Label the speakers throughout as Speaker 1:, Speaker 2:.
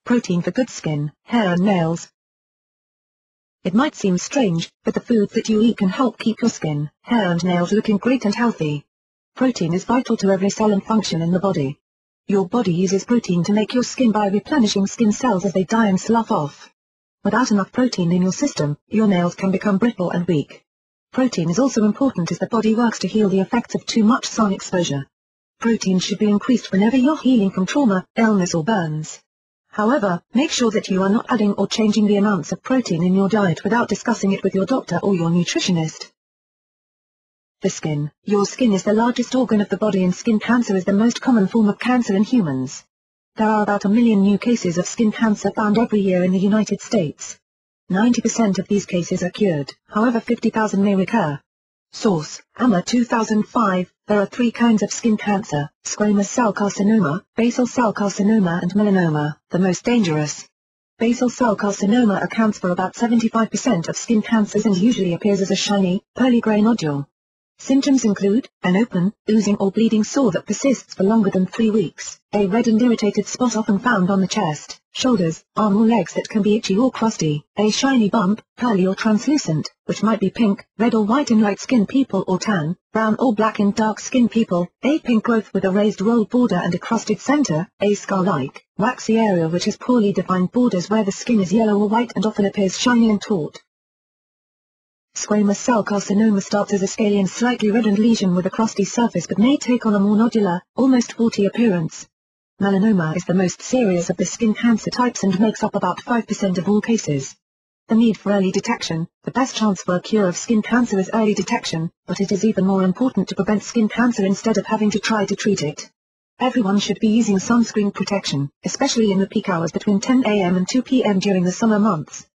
Speaker 1: Protein for good skin, hair and nails. It might seem strange, but the foods that you eat can help keep your skin, hair and nails looking great and healthy. Protein is vital to every cell and function in the body. Your body uses protein to make your skin by replenishing skin cells as they die and slough off. Without enough protein in your system, your nails can become brittle and weak. Protein is also important as the body works to heal the effects of too much sun exposure. Protein should be increased whenever you're healing from trauma, illness or burns. However, make sure that you are not adding or changing the amounts of protein in your diet without discussing it with your doctor or your nutritionist. The skin. Your skin is the largest organ of the body and skin cancer is the most common form of cancer in humans. There are about 1 million new cases of skin cancer found every year in the United States. 90% of these cases are cured, however 50,000 may recur. Source: AMA 2005. There are 3 kinds of skin cancer: squamous cell carcinoma, basal cell carcinoma and melanoma, the most dangerous. Basal cell carcinoma accounts for about 75% of skin cancers and usually appears as a shiny, pearly gray nodule. Symptoms include, an open, oozing or bleeding sore that persists for longer than 3 weeks, a red and irritated spot often found on the chest, shoulders, arm or legs that can be itchy or crusty, a shiny bump, pearly or translucent, which might be pink, red or white in light-skinned people or tan, brown or black in dark-skinned people, a pink growth with a raised rolled border and a crusted center, a scar-like, waxy area which has poorly defined borders where the skin is yellow or white and often appears shiny and taut. Squamous cell carcinoma starts as a scaly and slightly reddened lesion with a crusty surface but may take on a more nodular, almost warty appearance. Melanoma is the most serious of the skin cancer types and makes up about 5% of all cases. The need for early detection. The best chance for a cure of skin cancer is early detection, but it is even more important to prevent skin cancer instead of having to try to treat it. Everyone should be using sunscreen protection, especially in the peak hours between 10 a.m. and 2 p.m. during the summer months.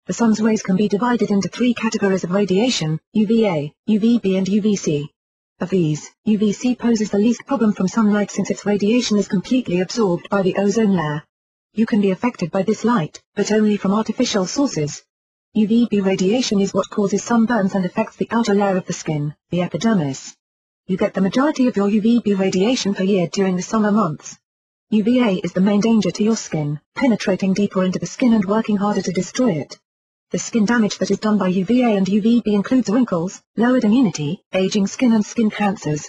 Speaker 1: The sun's rays can be divided into 3 categories of radiation: UVA, UVB and UVC. Of these, UVC poses the least problem from sunlight since its radiation is completely absorbed by the ozone layer. You can be affected by this light, but only from artificial sources. UVB radiation is what causes sunburns and affects the outer layer of the skin, the epidermis. You get the majority of your UVB radiation per year during the summer months. UVA is the main danger to your skin, penetrating deeper into the skin and working harder to destroy it. The skin damage that is done by UVA and UVB includes wrinkles, lowered immunity, aging skin and skin cancers.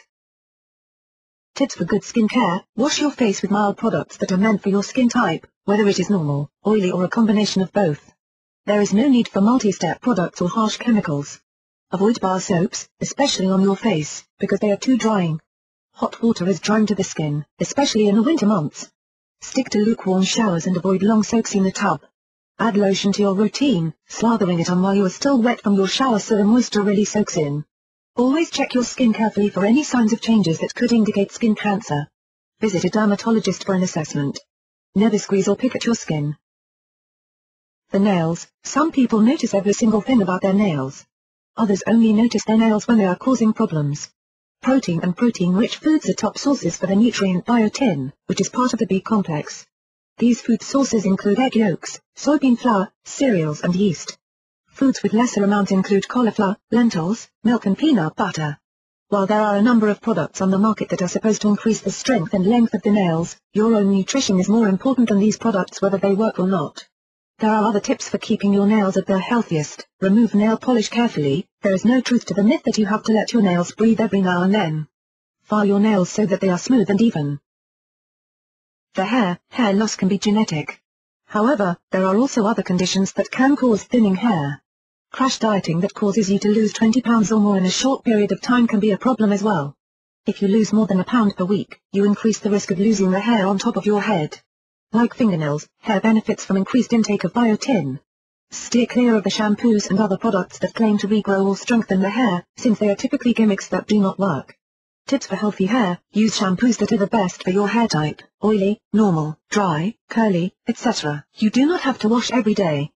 Speaker 1: Tips for good skin care: wash your face with mild products that are meant for your skin type, whether it is normal, oily or a combination of both. There is no need for multi-step products or harsh chemicals. Avoid bar soaps, especially on your face, because they are too drying. Hot water is drying to the skin, especially in the winter months. Stick to lukewarm showers and avoid long soaks in the tub. Add lotion to your routine, slathering it on while you are still wet from your shower so the moisture really soaks in. Always check your skin carefully for any signs of changes that could indicate skin cancer. Visit a dermatologist for an assessment. Never squeeze or pick at your skin. The nails. Some people notice every single thing about their nails. Others only notice their nails when they are causing problems. Protein and protein-rich foods are top sources for the nutrient biotin, which is part of the B complex. These food sources include egg yolks, soybean flour, cereals and yeast. Foods with lesser amounts include cauliflower, lentils, milk and peanut butter. While there are a number of products on the market that are supposed to increase the strength and length of the nails, your own nutrition is more important than these products whether they work or not. There are other tips for keeping your nails at their healthiest. Remove nail polish carefully. There is no truth to the myth that you have to let your nails breathe every now and then. File your nails so that they are smooth and even. The hair loss can be genetic. However, there are also other conditions that can cause thinning hair. Crash dieting that causes you to lose 20 pounds or more in a short period of time can be a problem as well. If you lose more than a pound per week, you increase the risk of losing the hair on top of your head. Like fingernails, hair benefits from increased intake of biotin. Steer clear of the shampoos and other products that claim to regrow or strengthen the hair, since they are typically gimmicks that do not work. Tips for healthy hair: use shampoos that are the best for your hair type: oily, normal, dry, curly, etc. You do not have to wash every day.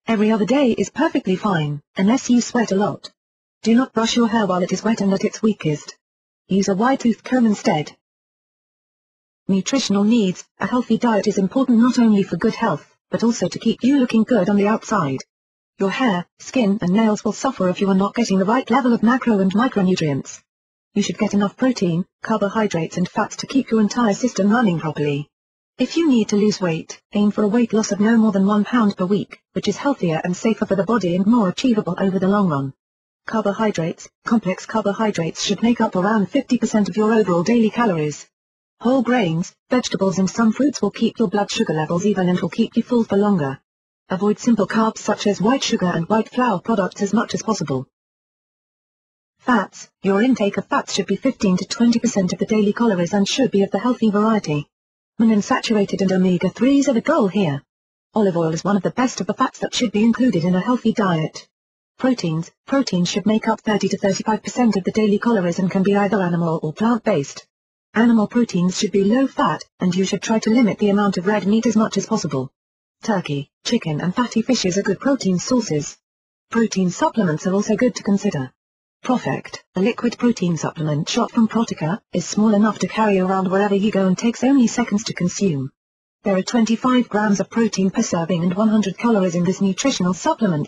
Speaker 1: Every other day is perfectly fine, unless you sweat a lot. Do not brush your hair while it is wet and at its weakest. Use a wide-toothed comb instead. Nutritional needs: a healthy diet is important not only for good health, but also to keep you looking good on the outside. Your hair, skin and nails will suffer if you are not getting the right level of macro and micronutrients. You should get enough protein, carbohydrates and fats to keep your entire system running properly. If you need to lose weight, aim for a weight loss of no more than 1 pound per week, which is healthier and safer for the body and more achievable over the long run. Carbohydrates. Complex carbohydrates should make up around 50% of your overall daily calories. Whole grains, vegetables and some fruits will keep your blood sugar levels even and will keep you full for longer. Avoid simple carbs such as white sugar and white flour products as much as possible. Fats. Your intake of fats should be 15 to 20% of the daily calories and should be of the healthy variety. Monounsaturated and omega-3s are the goal here. Olive oil is one of the best of the fats that should be included in a healthy diet. Proteins. Proteins should make up 30 to 35% of the daily calories and can be either animal or plant-based. Animal proteins should be low-fat, and you should try to limit the amount of red meat as much as possible. Turkey, chicken and fatty fishes are good protein sources. Protein supplements are also good to consider. ProfectR, a liquid protein supplement shot from Protica, is small enough to carry around wherever you go and takes only seconds to consume. There are 25 grams of protein per serving and 100 calories in this nutritional supplement.